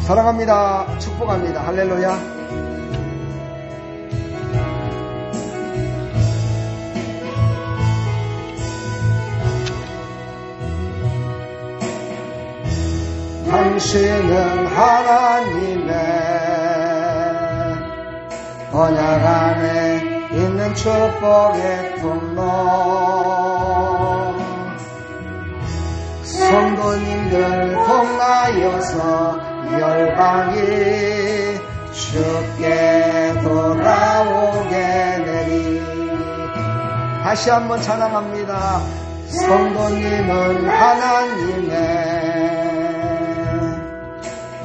사랑합니다. 축복합니다. 할렐루야. 당신은 하나님의 언약 안에 있는 축복의 통로, 성도님들 통하여서 열방이 주께 돌아오게 되리. 다시 한번 찬양합니다. 성도님은 하나님의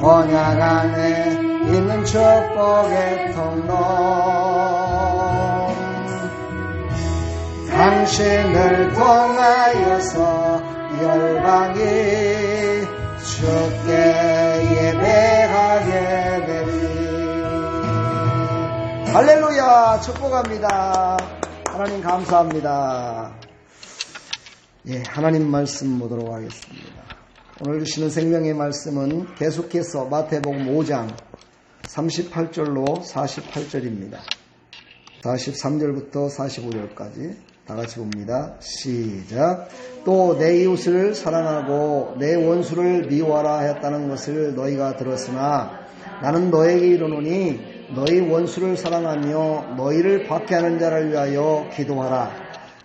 언약 안에 있는 축복의 통로, 당신을 통하여서 열방이 주께 예배하게 되리. 할렐루야. 축복합니다. 하나님 감사합니다. 하나님 말씀 보도록 하겠습니다. 오늘 주시는 생명의 말씀은 계속해서 마태복음 5장 38절로 48절입니다. 43절부터 45절까지 다 같이 봅니다. 시작. 또 내 이웃을 사랑하고 내 원수를 미워하라 하였다는 것을 너희가 들었으나 나는 너에게 이르노니 너희 원수를 사랑하며 너희를 박해하는 자를 위하여 기도하라.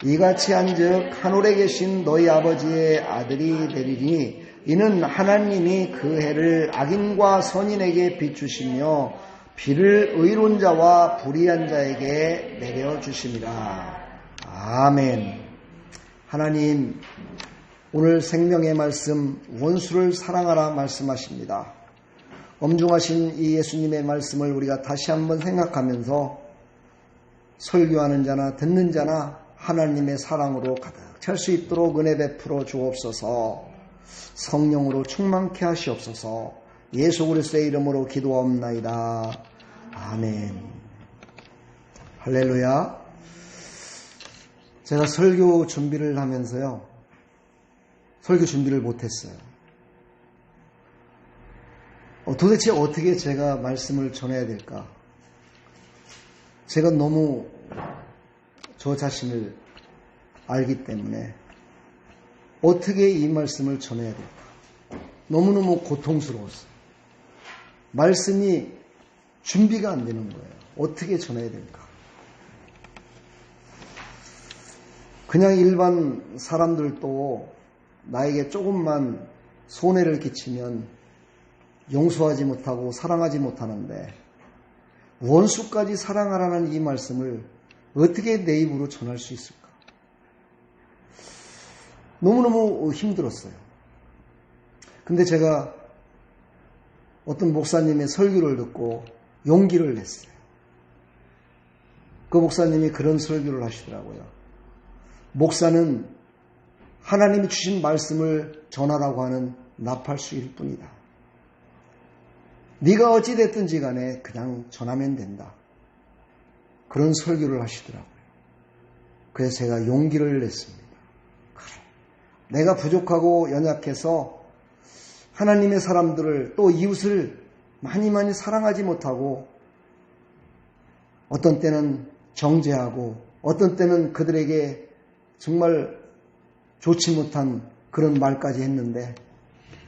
이같이 한즉 하늘에 계신 너희 아버지의 아들이 되리니 이는 하나님이 그 해를 악인과 선인에게 비추시며 비를 의로운 자와 불의한 자에게 내려주심이라. 아멘. 하나님, 오늘 생명의 말씀 원수를 사랑하라 말씀하십니다. 엄중하신 이 예수님의 말씀을 우리가 다시 한번 생각하면서 설교하는 자나 듣는 자나 하나님의 사랑으로 가득 찰 수 있도록 은혜 베풀어 주옵소서. 성령으로 충만케 하시옵소서. 예수 그리스도의 이름으로 기도하옵나이다. 아멘. 할렐루야. 제가 설교 준비를 하면서요, 설교 준비를 못했어요. 도대체 어떻게 제가 말씀을 전해야 될까? 제가 너무 저 자신을 알기 때문에 어떻게 이 말씀을 전해야 될까? 너무너무 고통스러웠어요. 말씀이 준비가 안 되는 거예요. 어떻게 전해야 될까? 그냥 일반 사람들도 나에게 조금만 손해를 끼치면 용서하지 못하고 사랑하지 못하는데 원수까지 사랑하라는 이 말씀을 어떻게 내 입으로 전할 수 있을까? 너무너무 힘들었어요. 근데 제가 어떤 목사님의 설교를 듣고 용기를 냈어요. 그 목사님이 그런 설교를 하시더라고요. 목사는 하나님이 주신 말씀을 전하라고 하는 나팔수일 뿐이다. 네가 어찌됐든지 간에 그냥 전하면 된다. 그런 설교를 하시더라고요. 그래서 제가 용기를 냈습니다. 내가 부족하고 연약해서 하나님의 사람들을 또 이웃을 많이 사랑하지 못하고 어떤 때는 정죄하고 어떤 때는 그들에게 정말 좋지 못한 그런 말까지 했는데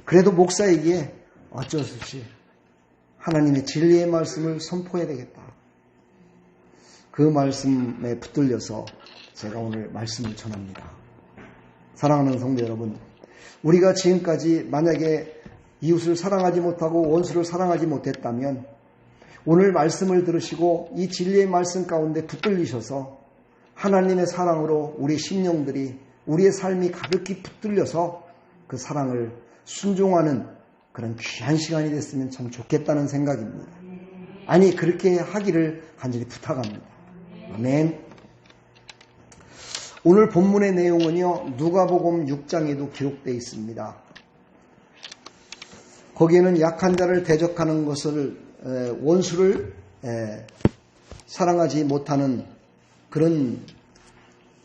그래도 목사이기에 어쩔 수 없이 하나님의 진리의 말씀을 선포해야 되겠다. 그 말씀에 붙들려서 제가 오늘 말씀을 전합니다. 사랑하는 성도 여러분, 우리가 지금까지 만약에 이웃을 사랑하지 못하고 원수를 사랑하지 못했다면 오늘 말씀을 들으시고 이 진리의 말씀 가운데 붙들리셔서 하나님의 사랑으로 우리 심령들이 우리의 삶이 가득히 붙들려서 그 사랑을 순종하는 그런 귀한 시간이 됐으면 참 좋겠다는 생각입니다. 아니 그렇게 하기를 간절히 부탁합니다. 아멘. 오늘 본문의 내용은요, 누가복음 6장에도 기록되어 있습니다. 거기에는 약한 자를 대적하는 것을 원수를 사랑하지 못하는 그런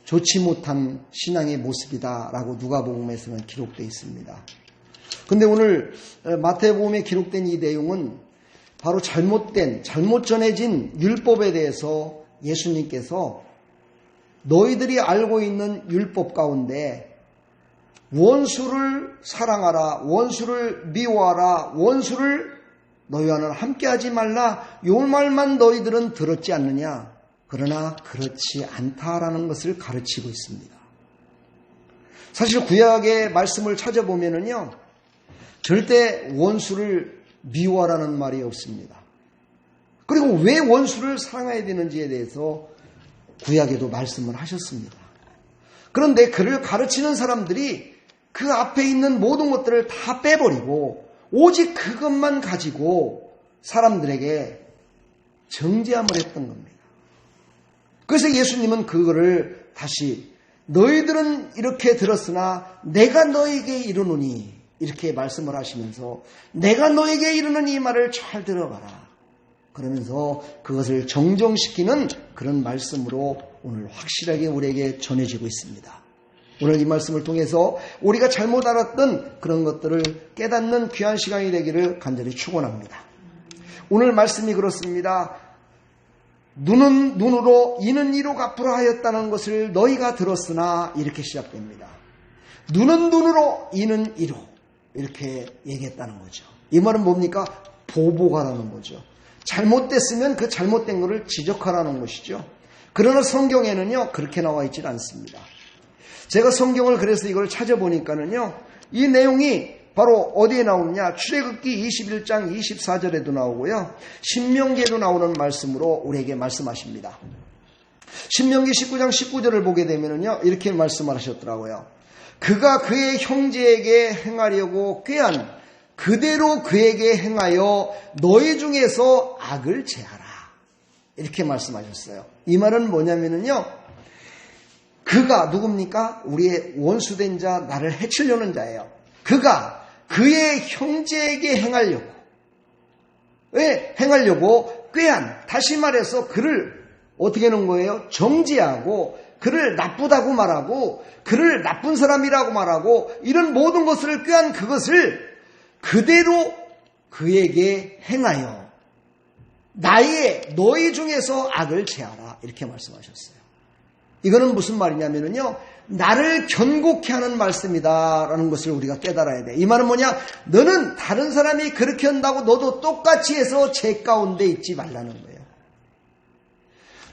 좋지 못한 신앙의 모습이다라고 누가복음에서는 기록되어 있습니다. 근데 오늘 마태복음에 기록된 이 내용은 바로 잘못 전해진 율법에 대해서 예수님께서 너희들이 알고 있는 율법 가운데 원수를 사랑하라, 원수를 미워하라, 원수를 너희와는 함께하지 말라, 요 말만 너희들은 들었지 않느냐? 그러나 그렇지 않다라는 것을 가르치고 있습니다. 사실 구약의 말씀을 찾아보면은요, 절대 원수를 미워하라는 말이 없습니다. 그리고 왜 원수를 사랑해야 되는지에 대해서 구약에도 말씀을 하셨습니다. 그런데 그를 가르치는 사람들이 그 앞에 있는 모든 것들을 다 빼버리고 오직 그것만 가지고 사람들에게 정죄함을 했던 겁니다. 그래서 예수님은 그거를 다시 너희들은 이렇게 들었으나 내가 너에게 이르노니 이렇게 말씀을 하시면서 내가 너에게 이르는 이 말을 잘 들어봐라. 그러면서 그것을 정정시키는 그런 말씀으로 오늘 확실하게 우리에게 전해지고 있습니다. 오늘 이 말씀을 통해서 우리가 잘못 알았던 그런 것들을 깨닫는 귀한 시간이 되기를 간절히 축원합니다. 오늘 말씀이 그렇습니다. 눈은 눈으로 이는 이로 갚으라 하였다는 것을 너희가 들었으나 이렇게 시작됩니다. 눈은 눈으로 이는 이로 이렇게 얘기했다는 거죠. 이 말은 뭡니까? 보복하라는 거죠. 잘못됐으면 그 잘못된 것을 지적하라는 것이죠. 그러나 성경에는요 그렇게 나와 있질 않습니다. 제가 성경을 그래서 이걸 찾아보니까는요 이 내용이 바로 어디에 나오느냐, 출애굽기 21장 24절에도 나오고요, 신명기에도 나오는 말씀으로 우리에게 말씀하십니다. 신명기 19장 19절을 보게 되면은요 이렇게 말씀을 하셨더라고요. 그가 그의 형제에게 행하려고 꾀한 그대로 그에게 행하여 너희 중에서 악을 제하라. 이렇게 말씀하셨어요. 이 말은 뭐냐면은요, 그가 누굽니까? 우리의 원수된 자, 나를 해치려는 자예요. 그가 그의 형제에게 행하려고, 왜 행하려고 꾀한, 다시 말해서 그를 어떻게 하는 거예요? 정죄하고 그를 나쁘다고 말하고 그를 나쁜 사람이라고 말하고 이런 모든 것을 꾀한 그것을 그대로 그에게 행하여 너희 중에서 악을 제하라. 이렇게 말씀하셨어요. 이거는 무슨 말이냐면요, 나를 견고케 하는 말씀이다라는 것을 우리가 깨달아야 돼. 이 말은 뭐냐? 너는 다른 사람이 그렇게 한다고 너도 똑같이 해서 죄 가운데 있지 말라는 거예요.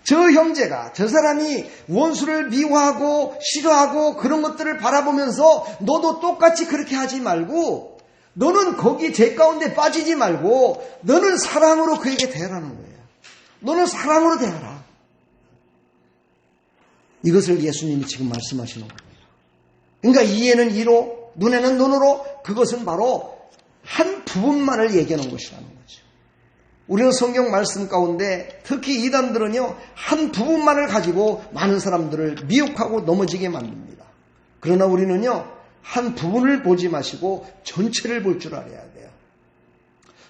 저 형제가, 저 사람이 원수를 미워하고 싫어하고 그런 것들을 바라보면서 너도 똑같이 그렇게 하지 말고, 너는 거기 죄 가운데 빠지지 말고 너는 사랑으로 그에게 대하라는 거예요. 너는 사랑으로 대하라. 이것을 예수님이 지금 말씀하시는 겁니다. 그러니까 이에는 이로, 눈에는 눈으로, 그것은 바로 한 부분만을 얘기하는 것이라는 거죠. 우리는 성경 말씀 가운데 특히 이단들은요 한 부분만을 가지고 많은 사람들을 미혹하고 넘어지게 만듭니다. 그러나 우리는요 한 부분을 보지 마시고 전체를 볼 줄 알아야 돼요.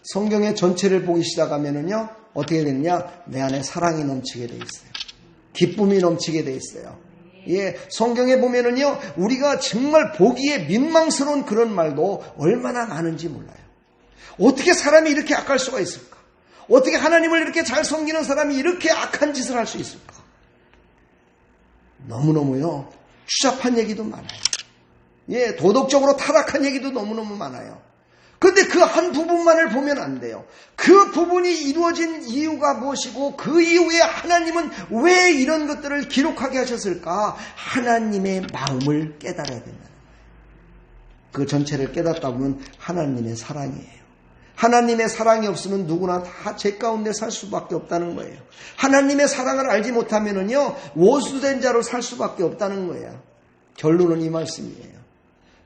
성경의 전체를 보기 시작하면은요 어떻게 되느냐, 내 안에 사랑이 넘치게 돼 있어요. 기쁨이 넘치게 돼 있어요. 예, 성경에 보면은요 우리가 정말 보기에 민망스러운 그런 말도 얼마나 많은지 몰라요. 어떻게 사람이 이렇게 악할 수가 있을까? 어떻게 하나님을 이렇게 잘 섬기는 사람이 이렇게 악한 짓을 할 수 있을까? 너무너무요 추잡한 얘기도 많아요. 예, 도덕적으로 타락한 얘기도 너무너무 많아요. 그런데 그 한 부분만을 보면 안 돼요. 그 부분이 이루어진 이유가 무엇이고 그 이후에 하나님은 왜 이런 것들을 기록하게 하셨을까? 하나님의 마음을 깨달아야 된다는 거예요. 그 전체를 깨닫다 보면 하나님의 사랑이에요. 하나님의 사랑이 없으면 누구나 다 죄 가운데 살 수밖에 없다는 거예요. 하나님의 사랑을 알지 못하면은요 원수된 자로 살 수밖에 없다는 거예요. 결론은 이 말씀이에요.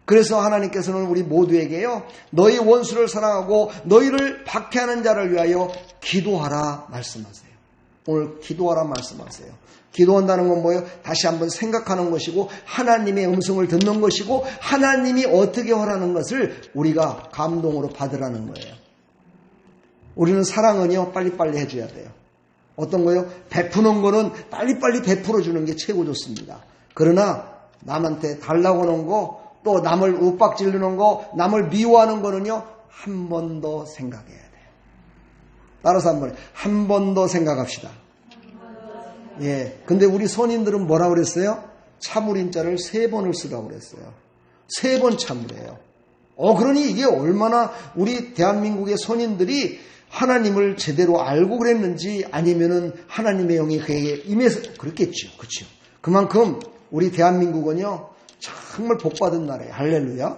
그래서 하나님께서는 우리 모두에게요 너희 원수를 사랑하고 너희를 박해하는 자를 위하여 기도하라 말씀하세요. 오늘 기도하라 말씀하세요. 기도한다는 건 뭐예요? 다시 한번 생각하는 것이고 하나님의 음성을 듣는 것이고 하나님이 어떻게 하라는 것을 우리가 감동으로 받으라는 거예요. 우리는 사랑은요 빨리빨리 해줘야 돼요. 어떤 거요? 베푸는 거는 빨리빨리 베풀어주는 게 최고 좋습니다. 그러나 남한테 달라고 하는 거 또 남을 윽박지르는 거, 남을 미워하는 거는요, 한 번 더 생각해야 돼요. 따라서 한 번 더 생각합시다. 예. 근데 우리 선인들은 뭐라 그랬어요? 참을인자를 3번을 쓰라고 그랬어요. 3번 참으래요. 그러니 이게 얼마나 우리 대한민국의 선인들이 하나님을 제대로 알고 그랬는지 아니면은 하나님의 영이 그에게 임해서 그랬겠죠. 그렇죠. 그만큼 우리 대한민국은요, 정말 복받은 나라예요. 할렐루야.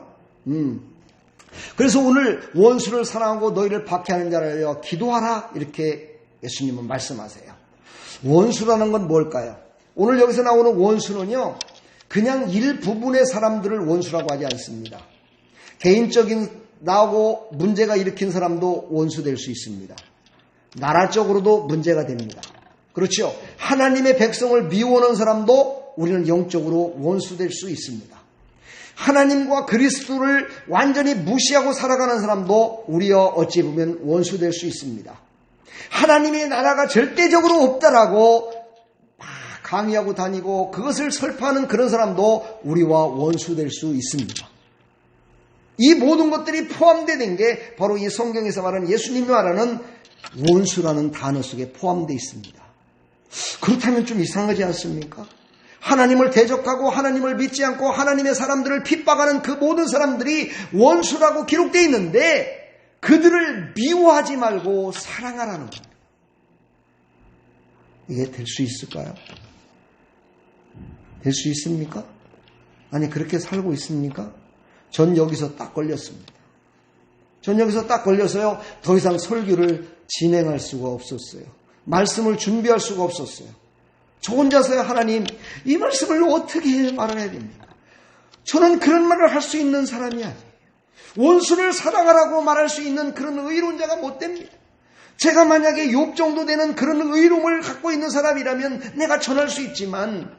그래서 오늘 원수를 사랑하고 너희를 박해하는 자를 기도하라, 이렇게 예수님은 말씀하세요. 원수라는 건 뭘까요? 오늘 여기서 나오는 원수는요, 그냥 일부분의 사람들을 원수라고 하지 않습니다. 개인적인 나하고 문제가 일으킨 사람도 원수될 수 있습니다. 나라적으로도 문제가 됩니다. 그렇죠? 하나님의 백성을 미워하는 사람도 우리는 영적으로 원수될 수 있습니다. 하나님과 그리스도를 완전히 무시하고 살아가는 사람도 우리와 어찌 보면 원수될 수 있습니다. 하나님의 나라가 절대적으로 없다라고 강의하고 다니고 그것을 설파하는 그런 사람도 우리와 원수될 수 있습니다. 이 모든 것들이 포함되는 게 바로 이 성경에서 말하는 예수님이 말하는 원수라는 단어 속에 포함되어 있습니다. 그렇다면 좀 이상하지 않습니까? 하나님을 대적하고 하나님을 믿지 않고 하나님의 사람들을 핍박하는 그 모든 사람들이 원수라고 기록되어 있는데 그들을 미워하지 말고 사랑하라는 겁니다. 이게 될 수 있을까요? 될 수 있습니까? 아니, 그렇게 살고 있습니까? 전 여기서 딱 걸렸습니다. 전 여기서 딱 걸려서요, 더 이상 설교를 진행할 수가 없었어요. 말씀을 준비할 수가 없었어요. 저 혼자서요, 하나님, 이 말씀을 어떻게 말해야 됩니까? 저는 그런 말을 할 수 있는 사람이 아니에요. 원수를 사랑하라고 말할 수 있는 그런 의론자가 못 됩니다. 제가 만약에 욥 정도 되는 그런 의로움을 갖고 있는 사람이라면 내가 전할 수 있지만,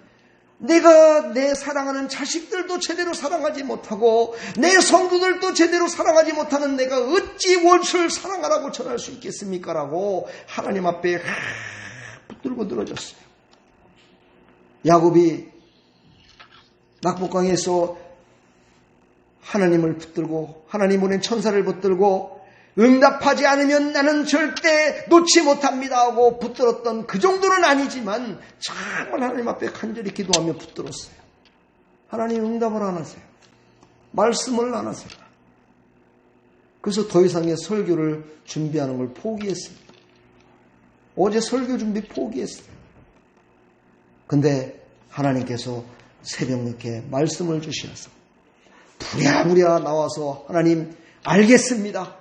내가 내 사랑하는 자식들도 제대로 사랑하지 못하고 내 성도들도 제대로 사랑하지 못하는 내가 어찌 원수를 사랑하라고 전할 수 있겠습니까? 라고 하나님 앞에 붙들고 늘어졌어요. 야곱이 낙복강에서 하나님을 붙들고 하나님 보낸 천사를 붙들고 응답하지 않으면 나는 절대 놓지 못합니다 하고 붙들었던 그 정도는 아니지만 정말 하나님 앞에 간절히 기도하며 붙들었어요. 하나님 응답을 안 하세요. 말씀을 안 하세요. 그래서 더 이상의 설교를 준비하는 걸 포기했습니다. 어제 설교 준비 포기했어요. 근데 하나님께서 새벽 늦게 말씀을 주시면서 부랴부랴 나와서 하나님 알겠습니다.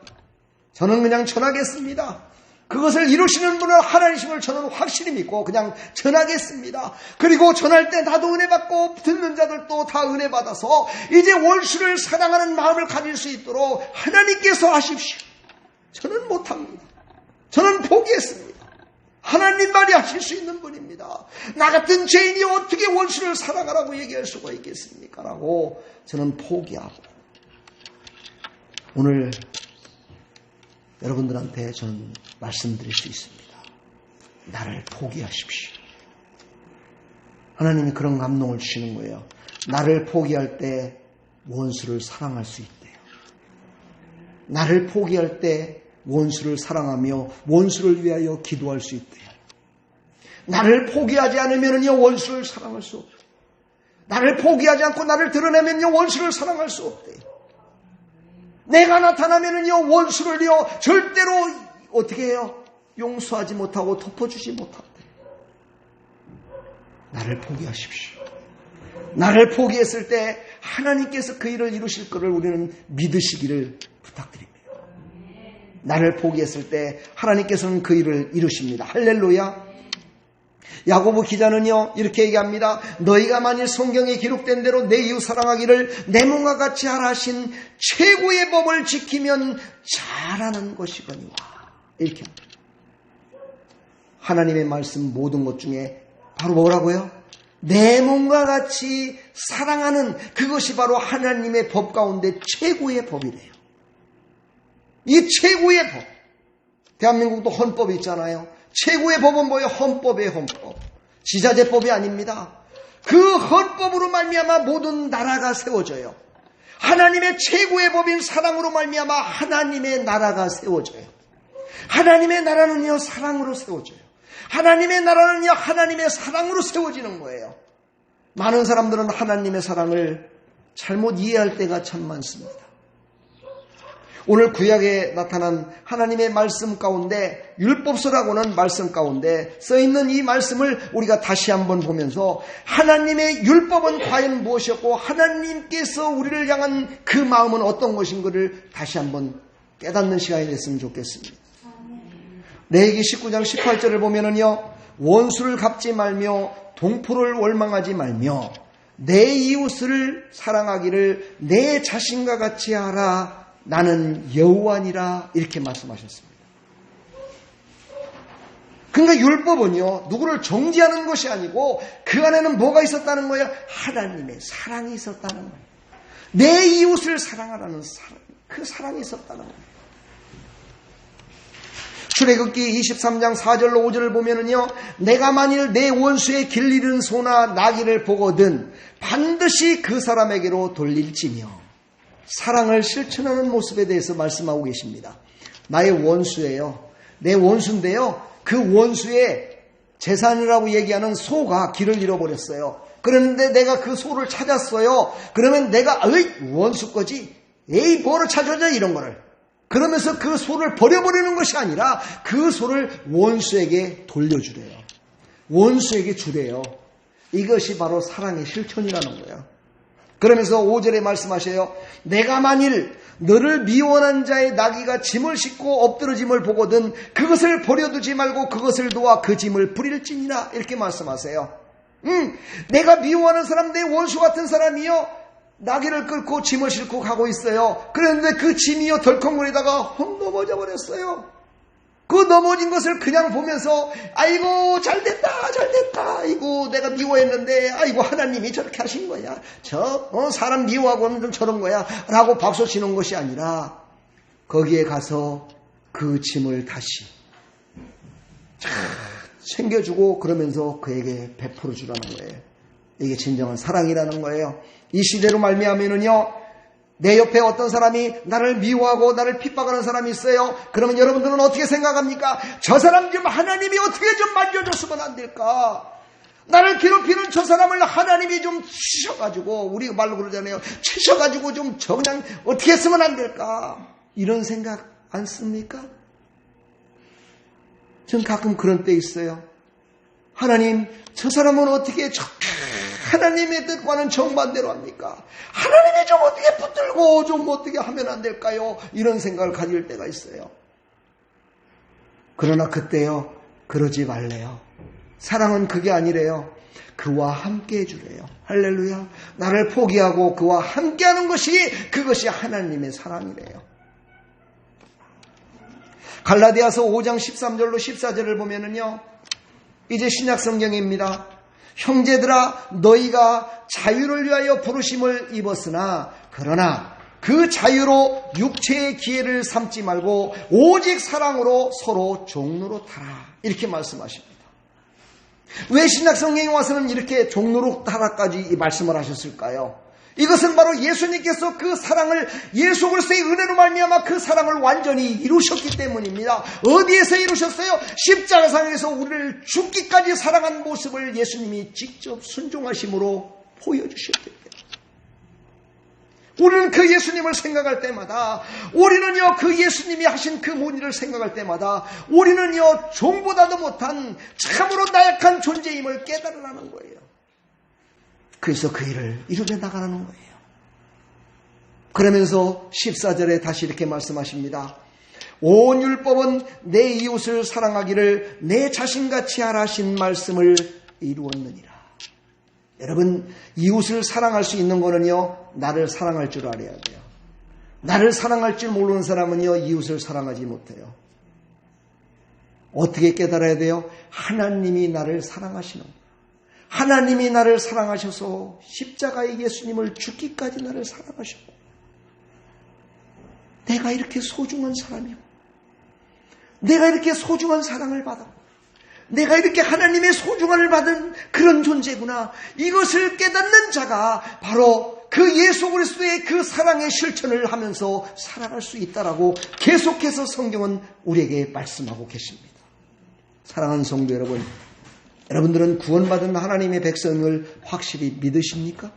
저는 그냥 전하겠습니다. 그것을 이루시는 분은 하나님이심을 저는 확실히 믿고 그냥 전하겠습니다. 그리고 전할 때 나도 은혜 받고 듣는 자들도 다 은혜 받아서 이제 원수를 사랑하는 마음을 가질 수 있도록 하나님께서 하십시오. 저는 못합니다. 저는 포기했습니다. 하나님만이 하실 수 있는 분입니다. 나 같은 죄인이 어떻게 원수를 사랑하라고 얘기할 수가 있겠습니까? 라고 저는 포기하고 오늘 여러분들한테 저는 말씀드릴 수 있습니다. 나를 포기하십시오. 하나님이 그런 감동을 주시는 거예요. 나를 포기할 때 원수를 사랑할 수 있대요. 나를 포기할 때 원수를 사랑하며 원수를 위하여 기도할 수 있대요. 나를 포기하지 않으면요 원수를 사랑할 수 없대요. 나를 포기하지 않고 나를 드러내면요 원수를 사랑할 수 없대요. 내가 나타나면은요 원수를요 절대로 어떻게 해요? 용서하지 못하고 덮어주지 못한대. 나를 포기하십시오. 나를 포기했을 때 하나님께서 그 일을 이루실 것을 우리는 믿으시기를 부탁드립니다. 나를 포기했을 때 하나님께서는 그 일을 이루십니다. 할렐루야. 야고보 기자는요 이렇게 얘기합니다. 너희가 만일 성경에 기록된 대로 내 이웃 사랑하기를 내 몸과 같이 하라 하신 최고의 법을 지키면 잘하는 것이거니와. 이렇게 합니다. 하나님의 말씀 모든 것 중에 바로 뭐라고요? 내 몸과 같이 사랑하는 그것이 바로 하나님의 법 가운데 최고의 법이래요. 이 최고의 법. 대한민국도 헌법이 있잖아요. 최고의 법은 뭐예요? 헌법이에요. 헌법. 지자체법이 아닙니다. 그 헌법으로 말미암아 모든 나라가 세워져요. 하나님의 최고의 법인 사랑으로 말미암아 하나님의 나라가 세워져요. 하나님의 나라는요 사랑으로 세워져요. 하나님의 나라는요 하나님의 사랑으로 세워지는 거예요. 많은 사람들은 하나님의 사랑을 잘못 이해할 때가 참 많습니다. 오늘 구약에 나타난 하나님의 말씀 가운데 율법서라고는 말씀 가운데 써있는 이 말씀을 우리가 다시 한번 보면서 하나님의 율법은 과연 무엇이었고 하나님께서 우리를 향한 그 마음은 어떤 것인가를 다시 한번 깨닫는 시간이 됐으면 좋겠습니다. 레위기 19장 18절을 보면은요, 원수를 갚지 말며 동포를 원망하지 말며 내 이웃을 사랑하기를 내 자신과 같이 하라. 나는 여호와니라 이렇게 말씀하셨습니다. 그러니까 율법은요 누구를 정죄하는 것이 아니고 그 안에는 뭐가 있었다는 거예요? 하나님의 사랑이 있었다는 거예요. 내 이웃을 사랑하라는 사랑, 그 사랑이 있었다는 거예요. 출애굽기 23장 4절로 5절을 보면은요, 내가 만일 내 원수의 길 잃은 소나 나귀를 보거든 반드시 그 사람에게로 돌릴지며, 사랑을 실천하는 모습에 대해서 말씀하고 계십니다. 나의 원수예요. 내 원수인데요, 그 원수의 재산이라고 얘기하는 소가 길을 잃어버렸어요. 그런데 내가 그 소를 찾았어요. 그러면 내가 원수 거지? 에이 뭐로 찾아줘 이런 거를. 그러면서 그 소를 버려버리는 것이 아니라 그 소를 원수에게 돌려주래요. 원수에게 주래요. 이것이 바로 사랑의 실천이라는 거예요. 그러면서 5절에 말씀하셔요. 내가 만일 너를 미워하는 자의 나귀가 짐을 싣고 엎드러짐을 보거든 그것을 버려두지 말고 그것을 도와 그 짐을 부릴지니라 이렇게 말씀하세요. 내가 미워하는 사람, 내 원수 같은 사람이요, 나귀를 끌고 짐을 싣고 가고 있어요. 그런데 그 짐이요 덜컹거리다가 헝 넘어져 버렸어요. 그 넘어진 것을 그냥 보면서 아이고 잘됐다 잘됐다, 아이고 내가 미워했는데 아이고 하나님이 저렇게 하신 거야, 사람 미워하고는 좀 저런 거야 라고 박수 치는 것이 아니라 거기에 가서 그 짐을 다시 챙겨주고 그러면서 그에게 베풀어 주라는 거예요. 이게 진정한 사랑이라는 거예요. 이 시대로 말미암으면요, 내 옆에 어떤 사람이 나를 미워하고 나를 핍박하는 사람이 있어요. 그러면 여러분들은 어떻게 생각합니까? 저 사람 좀 하나님이 어떻게 좀 만져줬으면 안 될까? 나를 괴롭히는 저 사람을 하나님이 좀 치셔가지고, 우리 말로 그러잖아요, 치셔가지고 좀 그냥 어떻게 했으면 안 될까? 이런 생각 안 씁니까? 전 가끔 그런 때 있어요. 하나님, 저 사람은 어떻게 하나님의 뜻과는 정반대로 합니까? 하나님이 좀 어떻게 붙들고 좀 어떻게 하면 안 될까요? 이런 생각을 가질 때가 있어요. 그러나 그때요, 그러지 말래요. 사랑은 그게 아니래요. 그와 함께 해주래요. 할렐루야. 나를 포기하고 그와 함께하는 것이, 그것이 하나님의 사랑이래요. 갈라디아서 5장 13절로 14절을 보면은요, 이제 신약 성경입니다. 형제들아, 너희가 자유를 위하여 부르심을 입었으나 그러나 그 자유로 육체의 기회를 삼지 말고 오직 사랑으로 서로 종로로 타라, 이렇게 말씀하십니다. 왜 신약 성경에 와서는 이렇게 종로로 타라까지 말씀을 하셨을까요? 이것은 바로 예수님께서 그 사랑을, 예수 그리스도의 은혜로 말미암아 그 사랑을 완전히 이루셨기 때문입니다. 어디에서 이루셨어요? 십자가상에서 우리를 죽기까지 사랑한 모습을 예수님이 직접 순종하심으로 보여주셨기 때문에, 우리는 그 예수님을 생각할 때마다, 우리는요 그 예수님이 하신 그 모니를 생각할 때마다 우리는요 종보다도 못한 참으로 나약한 존재임을 깨달으라는 거예요. 그래서 그 일을 이루며 나가라는 거예요. 그러면서 14절에 다시 이렇게 말씀하십니다. 온 율법은 내 이웃을 사랑하기를 내 자신같이 하라 하신 말씀을 이루었느니라. 여러분, 이웃을 사랑할 수 있는 거는요, 나를 사랑할 줄 알아야 돼요. 나를 사랑할 줄 모르는 사람은요, 이웃을 사랑하지 못해요. 어떻게 깨달아야 돼요? 하나님이 나를 사랑하시는 거예요. 하나님이 나를 사랑하셔서 십자가의 예수님을 죽기까지 나를 사랑하셨고, 내가 이렇게 소중한 사람이고, 내가 이렇게 소중한 사랑을 받았고, 내가 이렇게 하나님의 소중함을 받은 그런 존재구나, 이것을 깨닫는 자가 바로 그 예수 그리스도의 그 사랑의 실천을 하면서 살아갈 수 있다라고 계속해서 성경은 우리에게 말씀하고 계십니다. 사랑하는 성도 여러분, 여러분들은 구원받은 하나님의 백성을 확실히 믿으십니까?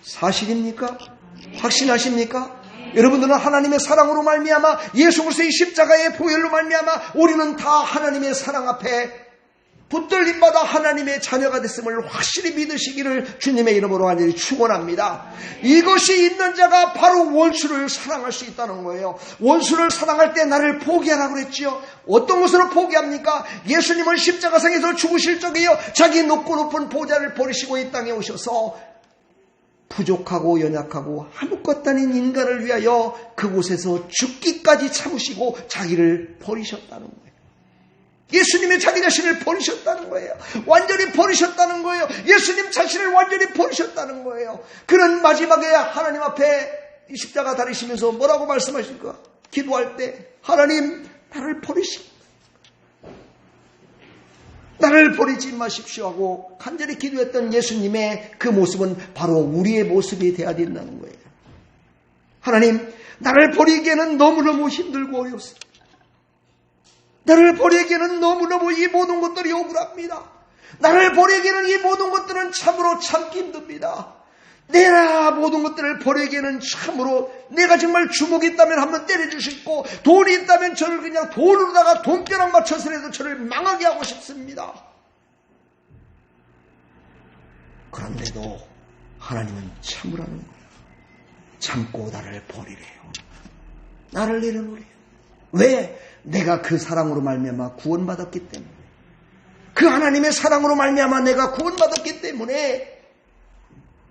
사실입니까? 확신하십니까? 여러분들은 하나님의 사랑으로 말미암아 예수 그리스도의 십자가의 보혈로 말미암아 우리는 다 하나님의 사랑 앞에 붙들림받아 하나님의 자녀가 됐음을 확실히 믿으시기를 주님의 이름으로 간절히 축원합니다. 이것이 있는 자가 바로 원수를 사랑할 수 있다는 거예요. 원수를 사랑할 때 나를 포기하라고 그랬지요. 어떤 것으로 포기합니까? 예수님은 십자가상에서 죽으실 적에요, 자기 높고 높은 보좌를 버리시고 이 땅에 오셔서 부족하고 연약하고 아무것도 아닌 인간을 위하여 그곳에서 죽기까지 참으시고 자기를 버리셨다는 거예요. 예수님의 자기 자신을 버리셨다는 거예요. 완전히 버리셨다는 거예요. 예수님 자신을 완전히 버리셨다는 거예요. 그런 마지막에 하나님 앞에 이 십자가 다리시면서 뭐라고 말씀하실까? 기도할 때 하나님 나를 버리십시오. 나를 버리지 마십시오 하고 간절히 기도했던 예수님의 그 모습은 바로 우리의 모습이 되어야 된다는 거예요. 하나님 나를 버리기에는 너무너무 힘들고 어렵습니다. 나를 버리기에는 너무너무 이 모든 것들이 억울합니다. 나를 버리기에는 이 모든 것들은 참으로 참기 힘듭니다. 내가 모든 것들을 버리기에는 참으로 내가 정말 주먹이 있다면 한번 때려줄 수 있고 돈이 있다면 저를 그냥 돈으로다가 돈벼락 맞춰서라도 저를 망하게 하고 싶습니다. 그런데도 하나님은 참으라는 거예요. 참고 나를 버리래요. 나를 내려놓으래요. 왜? 내가 그 사랑으로 말미암아 구원받았기 때문에, 그 하나님의 사랑으로 말미암아 내가 구원받았기 때문에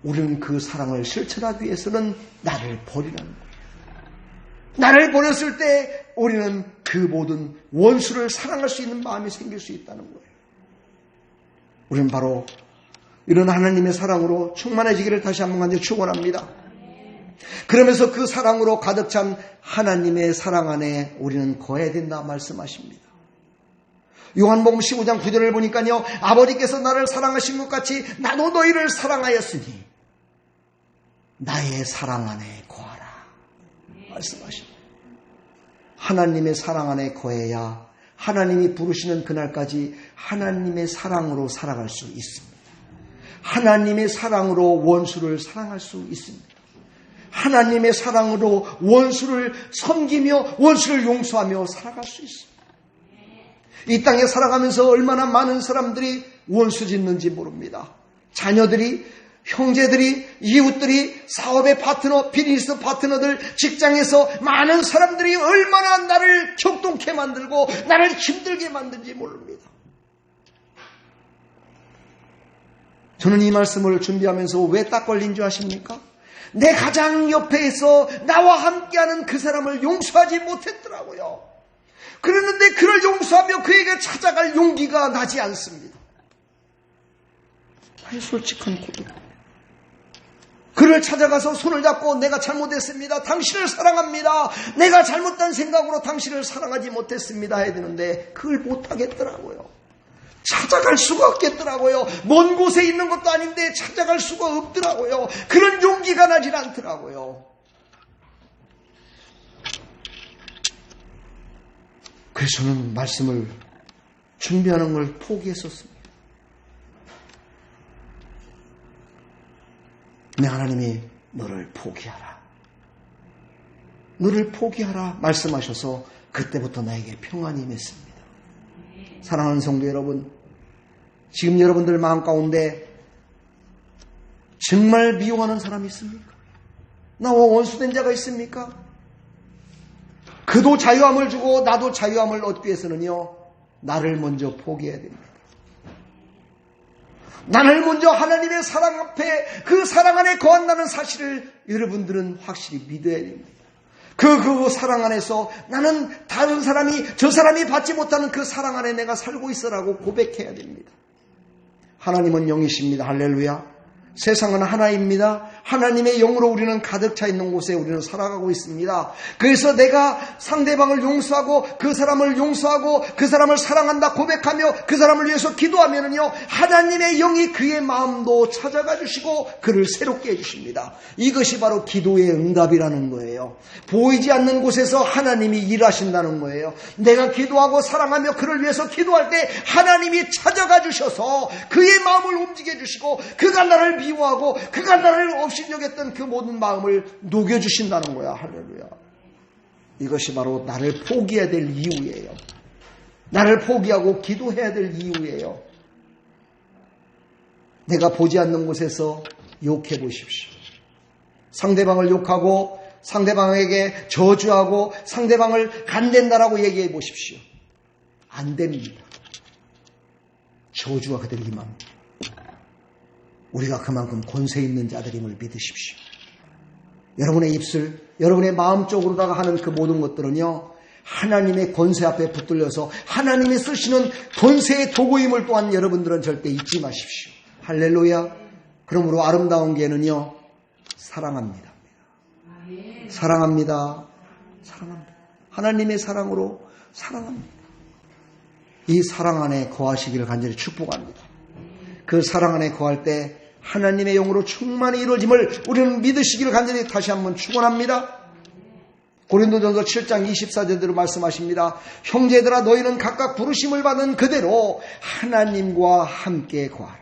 우리는 그 사랑을 실천하기 위해서는 나를 버리라는 거예요. 나를 버렸을 때 우리는 그 모든 원수를 사랑할 수 있는 마음이 생길 수 있다는 거예요. 우리는 바로 이런 하나님의 사랑으로 충만해지기를 다시 한번 간절히 축원합니다. 그러면서 그 사랑으로 가득 찬 하나님의 사랑 안에 우리는 거해야 된다 말씀하십니다. 요한복음 15장 9절을 보니까요, 아버지께서 나를 사랑하신 것 같이 나도 너희를 사랑하였으니 나의 사랑 안에 거하라 말씀하십니다. 하나님의 사랑 안에 거해야 하나님이 부르시는 그날까지 하나님의 사랑으로 살아갈 수 있습니다. 하나님의 사랑으로 원수를 사랑할 수 있습니다. 하나님의 사랑으로 원수를 섬기며 원수를 용서하며 살아갈 수 있습니다. 이 땅에 살아가면서 얼마나 많은 사람들이 원수 짓는지 모릅니다. 자녀들이, 형제들이, 이웃들이, 사업의 파트너, 비즈니스 파트너들, 직장에서 많은 사람들이 얼마나 나를 격동케 만들고 나를 힘들게 만든지 모릅니다. 저는 이 말씀을 준비하면서 왜 딱 걸린 줄 아십니까? 내 가장 옆에 있어 나와 함께하는 그 사람을 용서하지 못했더라고요. 그랬는데 그를 용서하며 그에게 찾아갈 용기가 나지 않습니다. 나의 솔직한 고백. 그를 찾아가서 손을 잡고 내가 잘못했습니다. 당신을 사랑합니다. 내가 잘못된 생각으로 당신을 사랑하지 못했습니다 해야 되는데 그걸 못하겠더라고요. 찾아갈 수가 없겠더라고요. 먼 곳에 있는 것도 아닌데 찾아갈 수가 없더라고요. 그런 용기가 나질 않더라고요. 그래서 저는 말씀을 준비하는 걸 포기했었습니다. 내 하나님이 너를 포기하라. 너를 포기하라 말씀하셔서 그때부터 나에게 평안이 임했습니다. 사랑하는 성도 여러분, 지금 여러분들 마음 가운데 정말 미워하는 사람이 있습니까? 나와 원수된 자가 있습니까? 그도 자유함을 주고 나도 자유함을 얻기 위해서는요, 나를 먼저 포기해야 됩니다. 나를 먼저 하나님의 사랑 앞에 그 사랑 안에 거한다는 사실을 여러분들은 확실히 믿어야 됩니다. 그 사랑 안에서 나는 다른 사람이, 저 사람이 받지 못하는 그 사랑 안에 내가 살고 있어라고 고백해야 됩니다. 하나님은 영이십니다. 할렐루야. 세상은 하나입니다. 하나님의 영으로 우리는 가득 차 있는 곳에 우리는 살아가고 있습니다. 그래서 내가 상대방을 용서하고 그 사람을 용서하고 그 사람을 사랑한다 고백하며 그 사람을 위해서 기도하면은요, 하나님의 영이 그의 마음도 찾아가 주시고 그를 새롭게 해주십니다. 이것이 바로 기도의 응답이라는 거예요. 보이지 않는 곳에서 하나님이 일하신다는 거예요. 내가 기도하고 사랑하며 그를 위해서 기도할 때 하나님이 찾아가 주셔서 그의 마음을 움직여 주시고 그가 나를 미워하고 그가 나를 없이 여겼던 그 모든 마음을 녹여주신다는 거야. 할렐루야. 이것이 바로 나를 포기해야 될 이유예요. 나를 포기하고 기도해야 될 이유예요. 내가 보지 않는 곳에서 욕해 보십시오. 상대방을 욕하고 상대방에게 저주하고 상대방을 간댄다라고 얘기해 보십시오. 안 됩니다. 저주가 그대로 임합니다. 우리가 그만큼 권세 있는 자들임을 믿으십시오. 여러분의 입술, 여러분의 마음 쪽으로다가 하는 그 모든 것들은요, 하나님의 권세 앞에 붙들려서 하나님이 쓰시는 권세의 도구임을 또한 여러분들은 절대 잊지 마십시오. 할렐루야. 그러므로 아름다운 개는요, 사랑합니다. 사랑합니다. 사랑합니다. 하나님의 사랑으로 사랑합니다. 이 사랑 안에 거하시기를 간절히 축복합니다. 그 사랑 안에 거할 때 하나님의 영으로 충만히 이루어짐을 우리는 믿으시기를 간절히 다시 한번 축원합니다. 고린도전서 7장 24절대로 말씀하십니다. 형제들아 너희는 각각 부르심을 받은 그대로 하나님과 함께 거하라.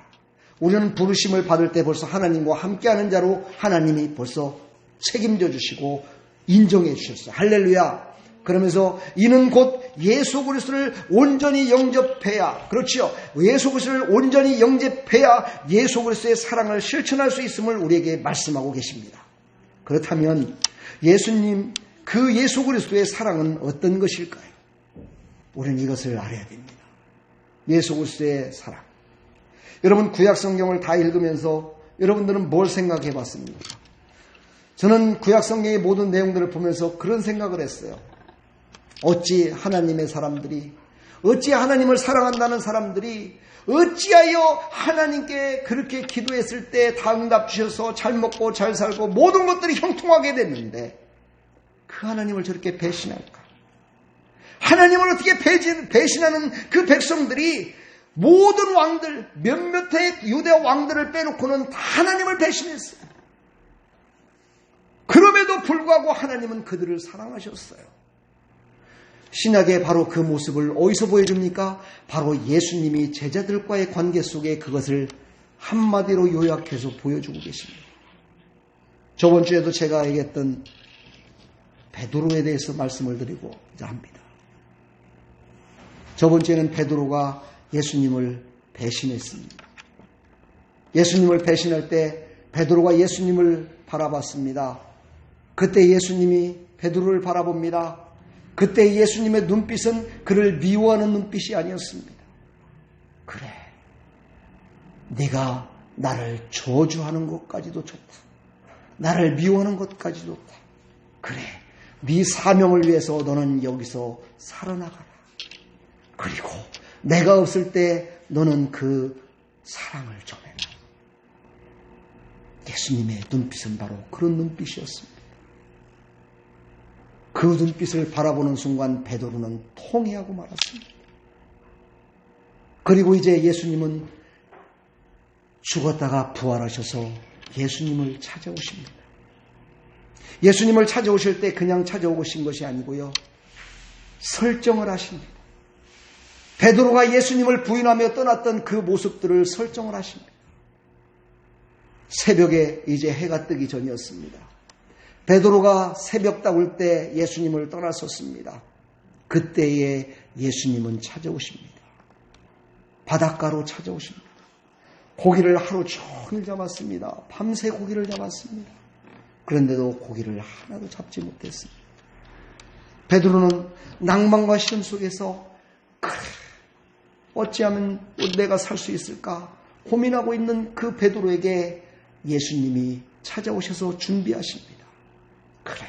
우리는 부르심을 받을 때 벌써 하나님과 함께하는 자로 하나님이 벌써 책임져 주시고 인정해 주셨어요. 할렐루야. 그러면서 이는 곧 예수 그리스도를 온전히 영접해야, 그렇죠, 예수 그리스도를 온전히 영접해야 예수 그리스도의 사랑을 실천할 수 있음을 우리에게 말씀하고 계십니다. 그렇다면 예수님, 그 예수 그리스도의 사랑은 어떤 것일까요? 우리는 이것을 알아야 됩니다. 예수 그리스도의 사랑. 여러분 구약 성경을 다 읽으면서 여러분들은 뭘 생각해 봤습니까? 저는 구약 성경의 모든 내용들을 보면서 그런 생각을 했어요. 어찌 하나님의 사람들이, 어찌 하나님을 사랑한다는 사람들이 어찌하여 하나님께 그렇게 기도했을 때 다 응답 주셔서 잘 먹고 잘 살고 모든 것들이 형통하게 됐는데 그 하나님을 저렇게 배신할까? 하나님을 어떻게 배신하는 그 백성들이 모든 왕들, 몇몇의 유대 왕들을 빼놓고는 다 하나님을 배신했어요. 그럼에도 불구하고 하나님은 그들을 사랑하셨어요. 신약의 바로 그 모습을 어디서 보여줍니까? 바로 예수님이 제자들과의 관계 속에 그것을 한마디로 요약해서 보여주고 계십니다. 저번 주에도 제가 얘기했던 베드로에 대해서 말씀을 드리고자 합니다. 저번 주에는 베드로가 예수님을 배신했습니다. 예수님을 배신할 때 베드로가 예수님을 바라봤습니다. 그때 예수님이 베드로를 바라봅니다. 그때 예수님의 눈빛은 그를 미워하는 눈빛이 아니었습니다. 그래, 네가 나를 저주하는 것까지도 좋다. 나를 미워하는 것까지도 좋다. 그래, 네 사명을 위해서 너는 여기서 살아나가라. 그리고 내가 없을 때 너는 그 사랑을 전해라. 예수님의 눈빛은 바로 그런 눈빛이었습니다. 그 눈빛을 바라보는 순간 베드로는 통회하고 말았습니다. 그리고 이제 예수님은 죽었다가 부활하셔서 예수님을 찾아오십니다. 예수님을 찾아오실 때 그냥 찾아오신 것이 아니고요, 설정을 하십니다. 베드로가 예수님을 부인하며 떠났던 그 모습들을 설정을 하십니다. 새벽에 이제 해가 뜨기 전이었습니다. 베드로가 새벽 다울 때 예수님을 떠났었습니다. 그때에 예수님은 찾아오십니다. 바닷가로 찾아오십니다. 고기를 하루 종일 잡았습니다. 밤새 고기를 잡았습니다. 그런데도 고기를 하나도 잡지 못했습니다. 베드로는 낭만과 시름 속에서 그래, 어찌하면 내가 살 수 있을까 고민하고 있는 그 베드로에게 예수님이 찾아오셔서 준비하십니다. 그래,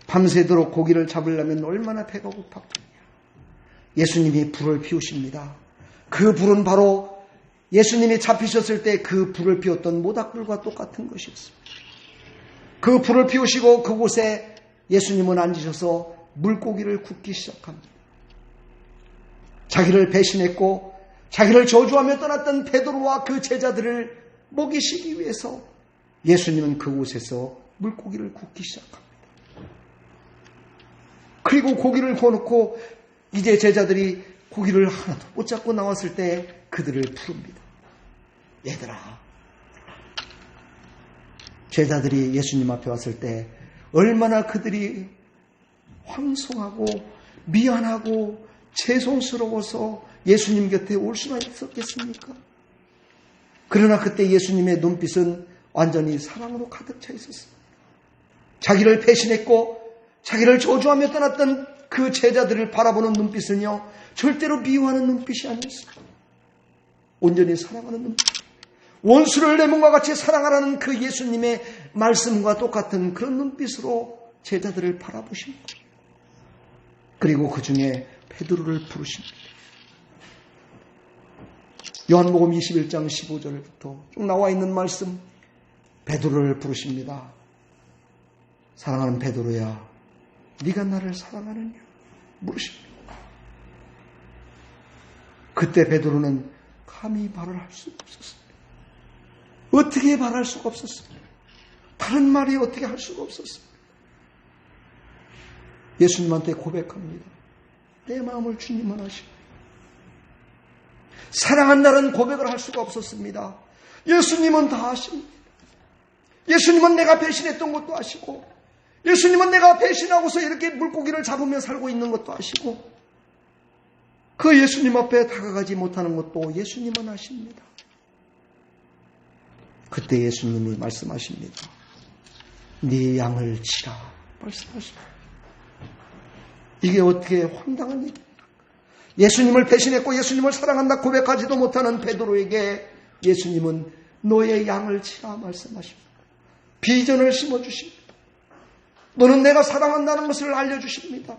밤새도록 고기를 잡으려면 얼마나 배가 고팠겠냐. 예수님이 불을 피우십니다. 그 불은 바로 예수님이 잡히셨을 때 그 불을 피웠던 모닥불과 똑같은 것이었습니다. 그 불을 피우시고 그곳에 예수님은 앉으셔서 물고기를 굽기 시작합니다. 자기를 배신했고 자기를 저주하며 떠났던 베드로와 그 제자들을 먹이시기 위해서 예수님은 그곳에서 물고기를 굽기 시작합니다. 그리고 고기를 구워놓고 이제 제자들이 고기를 하나도 못 잡고 나왔을 때 그들을 부릅니다. 얘들아. 제자들이 예수님 앞에 왔을 때 얼마나 그들이 황송하고 미안하고 죄송스러워서 예수님 곁에 올 수나 있었겠습니까? 그러나 그때 예수님의 눈빛은 완전히 사랑으로 가득 차 있었습니다. 자기를 배신했고 자기를 저주하며 떠났던 그 제자들을 바라보는 눈빛은요, 절대로 미워하는 눈빛이 아니었습니다. 온전히 사랑하는 눈빛. 원수를 내 몸과 같이 사랑하라는 그 예수님의 말씀과 똑같은 그런 눈빛으로 제자들을 바라보십니다. 그리고 그 중에 베드로를 부르십니다. 요한복음 21장 15절부터 쭉 나와 있는 말씀, 베드로를 부르십니다. 사랑하는 베드로야, 네가 나를 사랑하느냐? 물으십니다. 그때 베드로는 감히 말을 할 수가 없었습니다. 어떻게 말할 수가 없었습니다. 다른 말이 어떻게 할 수가 없었습니다. 예수님한테 고백합니다. 내 마음을 주님은 아십니다. 사랑한다는 고백을 할 수가 없었습니다. 예수님은 다 아십니다. 예수님은 내가 배신했던 것도 아시고, 예수님은 내가 배신하고서 이렇게 물고기를 잡으며 살고 있는 것도 아시고, 그 예수님 앞에 다가가지 못하는 것도 예수님은 아십니다. 그때 예수님이 말씀하십니다. 네 양을 치라 말씀하십니다. 이게 어떻게 황당한 일입니까? 예수님을 배신했고 예수님을 사랑한다 고백하지도 못하는 베드로에게 예수님은 너의 양을 치라 말씀하십니다. 비전을 심어주십니다. 너는 내가 사랑한다는 것을 알려주십니다.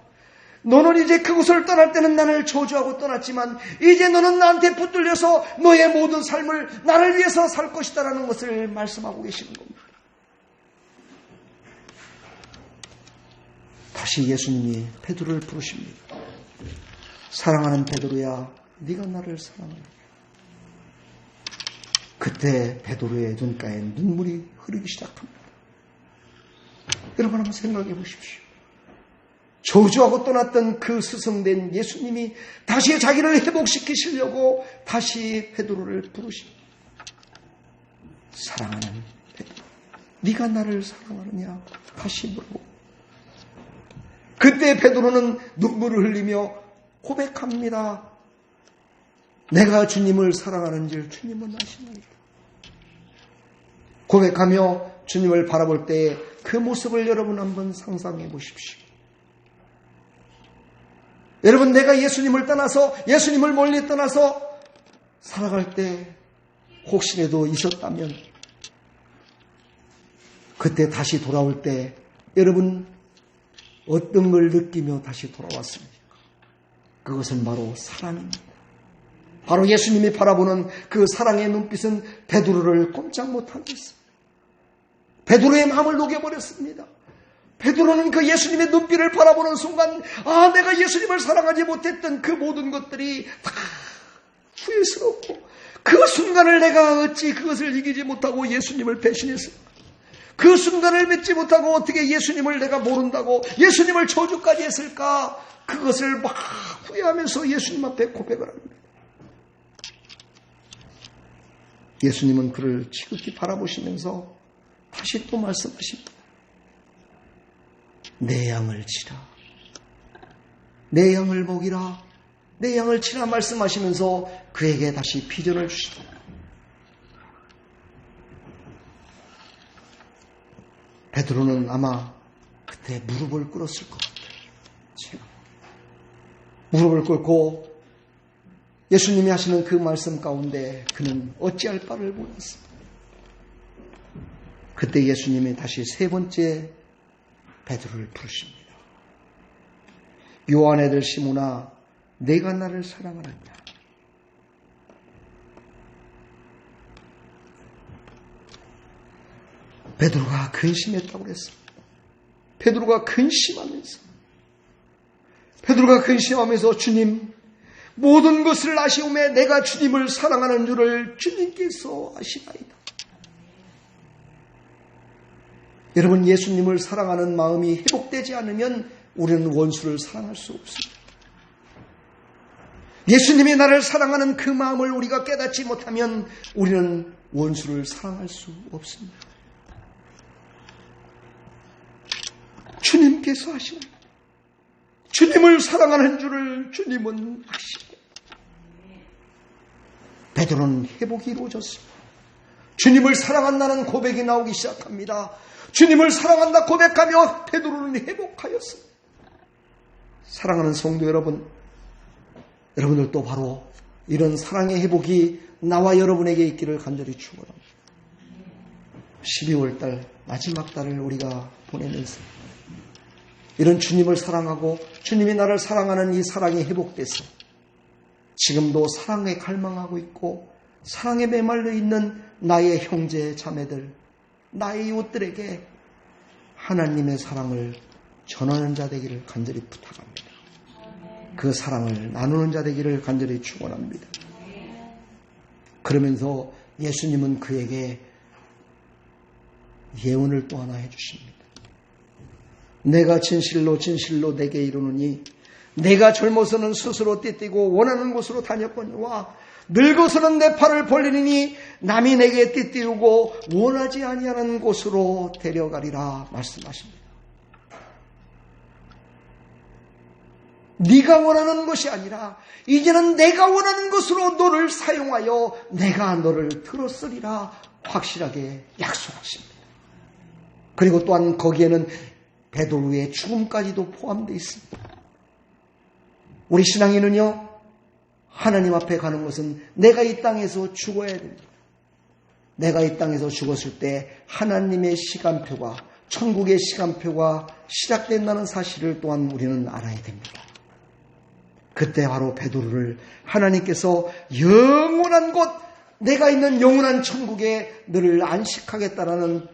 너는 이제 그곳을 떠날 때는 나를 저주하고 떠났지만 이제 너는 나한테 붙들려서 너의 모든 삶을 나를 위해서 살 것이다라는 것을 말씀하고 계시는 겁니다. 다시 예수님이 베드로를 부르십니다. 사랑하는 베드로야, 네가 나를 사랑하느냐? 그때 베드로의 눈가에 눈물이 흐르기 시작합니다. 여러분 한번 생각해 보십시오. 저주하고 떠났던 그 스승된 예수님이 다시 자기를 회복시키시려고 다시 베드로를 부르십니다. 사랑하는 베드로, 네가 나를 사랑하느냐? 다시 물어보고 그때 베드로는 눈물을 흘리며 고백합니다. 내가 주님을 사랑하는 줄 주님은 아십니다. 고백하며 주님을 바라볼 때의 그 모습을 여러분 한번 상상해 보십시오. 여러분, 내가 예수님을 떠나서, 예수님을 멀리 떠나서 살아갈 때 혹시라도 있었다면 그때 다시 돌아올 때 여러분 어떤 걸 느끼며 다시 돌아왔습니까? 그것은 바로 사랑입니다. 바로 예수님이 바라보는 그 사랑의 눈빛은 베드로를 꼼짝 못하게 했습니다. 베드로의 마음을 녹여버렸습니다. 베드로는 그 예수님의 눈빛을 바라보는 순간 내가 예수님을 사랑하지 못했던 그 모든 것들이 다 후회스럽고 그 순간을 내가 어찌 그것을 이기지 못하고 예수님을 배신했을까? 그 순간을 믿지 못하고 어떻게 예수님을 내가 모른다고 예수님을 저주까지 했을까? 그것을 막 후회하면서 예수님 앞에 고백을 합니다. 예수님은 그를 지극히 바라보시면서 다시 또 말씀하십니다. 내 양을 치라. 내 양을 먹이라. 내 양을 치라 말씀하시면서 그에게 다시 비전을 주십니다. 베드로는 아마 그때 무릎을 꿇었을 것 같아요. 무릎을 꿇고 예수님이 하시는 그 말씀 가운데 그는 어찌할 바를 몰랐습니다. 그때 예수님이 다시 세 번째 베드로를 부르십니다. 요한 애들 시몬아, 내가 나를 사랑하느냐? 베드로가 근심했다고 그랬습니다. 베드로가 근심하면서 주님, 모든 것을 아시오매 내가 주님을 사랑하는 줄을 주님께서 아시나이다. 여러분, 예수님을 사랑하는 마음이 회복되지 않으면 우리는 원수를 사랑할 수 없습니다. 예수님이 나를 사랑하는 그 마음을 우리가 깨닫지 못하면 우리는 원수를 사랑할 수 없습니다. 주님께서 아시나이다. 주님을 사랑하는 줄을 주님은 아시나이다. 베드로는 회복이 이루어졌습니다. 주님을 사랑한다는 고백이 나오기 시작합니다. 주님을 사랑한다 고백하며 베드로는 회복하였습니다. 사랑하는 성도 여러분, 여러분들도 바로 이런 사랑의 회복이 나와 여러분에게 있기를 간절히 축원합니다. 12월 달 마지막 달을 우리가 보내면서 이런 주님을 사랑하고 주님이 나를 사랑하는 이 사랑이 회복돼서 지금도 사랑에 갈망하고 있고 사랑에 메말려 있는 나의 형제 자매들, 나의 이웃들에게 하나님의 사랑을 전하는 자 되기를 간절히 부탁합니다. 그 사랑을 나누는 자 되기를 간절히 축원합니다. 그러면서 예수님은 그에게 예언을 또 하나 해주십니다. 내가 진실로 진실로 내게 이르노니 내가 젊어서는 스스로 띠띠고 원하는 곳으로 다녔거니와 늙어서는 내 팔을 벌리니 남이 내게 띠띠우고 원하지 아니하는 곳으로 데려가리라 말씀하십니다. 네가 원하는 것이 아니라 이제는 내가 원하는 것으로 너를 사용하여 내가 너를 들었으리라 확실하게 약속하십니다. 그리고 또한 거기에는 베드로의 죽음까지도 포함되어 있습니다. 우리 신앙인은요, 하나님 앞에 가는 것은 내가 이 땅에서 죽어야 됩니다. 내가 이 땅에서 죽었을 때 하나님의 시간표가, 천국의 시간표가 시작된다는 사실을 또한 우리는 알아야 됩니다. 그때 바로 베드로를 하나님께서 영원한 곳, 내가 있는 영원한 천국에 너를 안식하겠다라는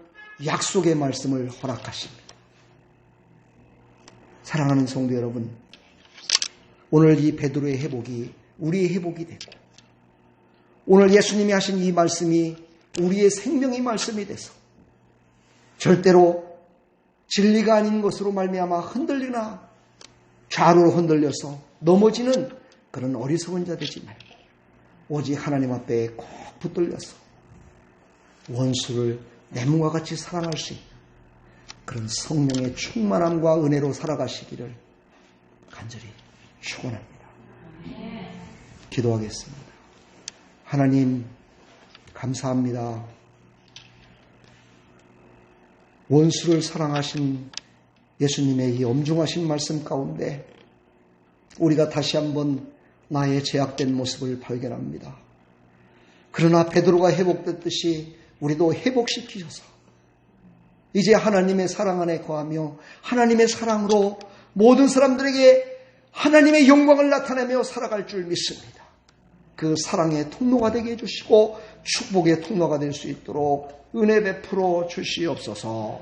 약속의 말씀을 허락하십니다. 사랑하는 성도 여러분, 오늘 이 베드로의 회복이 우리의 회복이 되고 오늘 예수님이 하신 이 말씀이 우리의 생명의 말씀이 돼서 절대로 진리가 아닌 것으로 말미암아 흔들리나 좌우로 흔들려서 넘어지는 그런 어리석은 자 되지 말고 오직 하나님 앞에 꼭 붙들려서 원수를 내 몸과 같이 사랑할 수 있는 그런 성령의 충만함과 은혜로 살아가시기를 간절히 축원합니다. 기도하겠습니다. 하나님 감사합니다. 원수를 사랑하신 예수님의 이 엄중하신 말씀 가운데 우리가 다시 한번 나의 제약된 모습을 발견합니다. 그러나 베드로가 회복됐듯이 우리도 회복시키셔서 이제 하나님의 사랑 안에 거하며 하나님의 사랑으로 모든 사람들에게 하나님의 영광을 나타내며 살아갈 줄 믿습니다. 그 사랑의 통로가 되게 해주시고 축복의 통로가 될 수 있도록 은혜 베풀어 주시옵소서.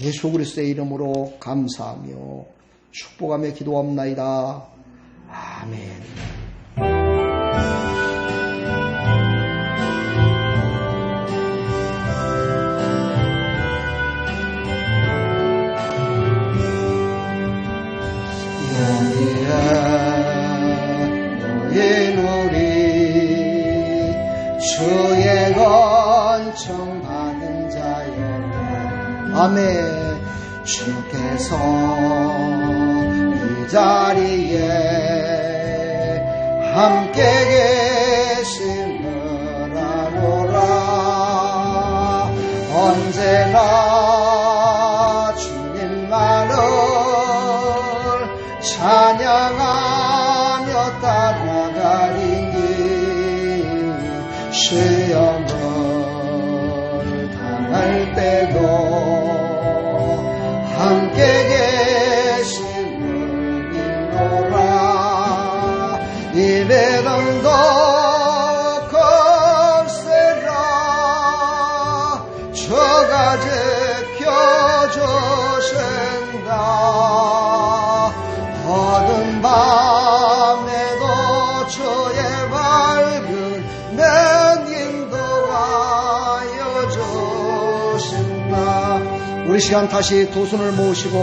예수 그리스도의 이름으로 감사하며 축복하며 기도합나이다. 아멘. 너희 우리 주의 권총 받은 자여 아멘. 주께서 이 자리에 함께 계시느라로라. 언제나 주님만을 찬양하며 따라가리니 시험을 당할 때도 함께 계심을 믿노라. 이배는 더 걸세라 저가제 우리 시간 다시 두 손을 모으시고